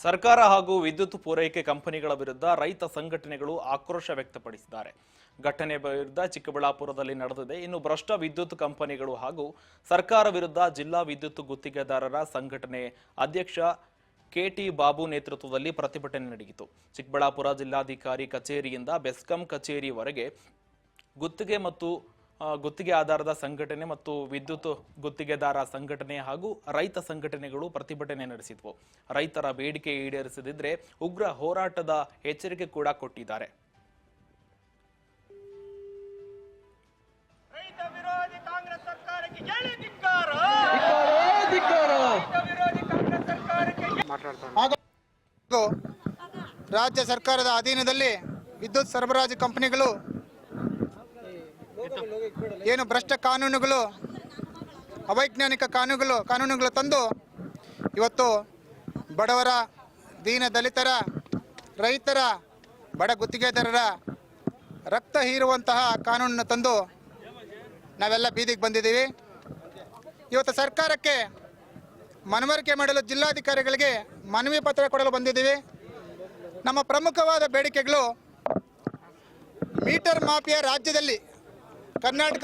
ಸರ್ಕಾರ ಹಾಗೂ ವಿದ್ಯುತ್ ಪೂರೈಕೆ ಕಂಪನಿಗಳ ವಿರುದ್ಧ ರೈತ ಸಂಘಟನೆಗಳು ಆಕ್ರೋಶ ವ್ಯಕ್ತಪಡಿಸಿದ್ದಾರೆ. ಘಟನೆ ವಿರುದ್ಧ ಚಿಕ್ಕಬಳ್ಳಾಪುರದಲ್ಲಿ ನಡೆದಿದೆ. ಇನ್ನು ಭ್ರಷ್ಟ ವಿದ್ಯುತ್ ಕಂಪನಿಗಳು ಹಾಗೂ ಸರ್ಕಾರ ವಿರುದ್ಧ ಜಿಲ್ಲಾ ವಿದ್ಯುತ್ ಗುತ್ತಿಗೆದಾರರ ಸಂಘಟನೆ ಅಧ್ಯಕ್ಷ ಕೆಟಿ ಬಾಬು ನೇತೃತ್ವದಲ್ಲಿ ಪ್ರತಿಭಟನೆ ನಡೆಯಿತು. ಚಿಕ್ಕಬಳ್ಳಾಪುರ ಜಿಲ್ಲಾಧಿಕಾರಿ ಕಚೇರಿಯಿಂದ ಬೆಸ್ಕಾಂ ಕಚೇರಿವರೆಗೆ ಗುತ್ತಿಗೆ ಆಧಾರದ ಸಂಘಟನೆ ಮತ್ತು ವಿದ್ಯುತ್ ಗುತ್ತಿಗೆದಾರ ಸಂಘಟನೆ ಹಾಗೂ ರೈತ ಸಂಘಟನೆಗಳು ಪ್ರತಿಭಟನೆ ನಡೆಸಿದ್ವು. ರೈತರ ಬೇಡಿಕೆ ಈಡೇರಿಸದಿದ್ರೆ ಉಗ್ರ ಹೋರಾಟದ ಎಚ್ಚರಿಕೆ ಕೂಡ ಕೊಟ್ಟಿದ್ದಾರೆ. ರಾಜ್ಯ ಸರ್ಕಾರದ ಅಧೀನದಲ್ಲಿ ವಿದ್ಯುತ್ ಸರಬರಾಜು ಕಂಪನಿಗಳು ಏನು ಭ್ರಷ್ಟ ಕಾನೂನುಗಳು, ಅವೈಜ್ಞಾನಿಕ ಕಾನೂನುಗಳು ತಂದು ಇವತ್ತು ಬಡವರ, ದೀನ ದಲಿತರ, ರೈತರ, ಬಡ ಗುತ್ತಿಗೆದಾರರ ರಕ್ತ ಹೀರುವಂತಹ ಕಾನೂನನ್ನು ತಂದು ನಾವೆಲ್ಲ ಬೀದಿಗೆ ಬಂದಿದ್ದೀವಿ. ಇವತ್ತು ಸರ್ಕಾರಕ್ಕೆ ಮನವರಿಕೆ ಮಾಡಲು ಜಿಲ್ಲಾಧಿಕಾರಿಗಳಿಗೆ ಮನವಿ ಪತ್ರ ಕೊಡಲು ಬಂದಿದ್ದೀವಿ. ನಮ್ಮ ಪ್ರಮುಖವಾದ ಬೇಡಿಕೆಗಳು ಮೀಟರ್ ಮಾಫಿಯಾ ರಾಜ್ಯದಲ್ಲಿ ಕರ್ನಾಟಕ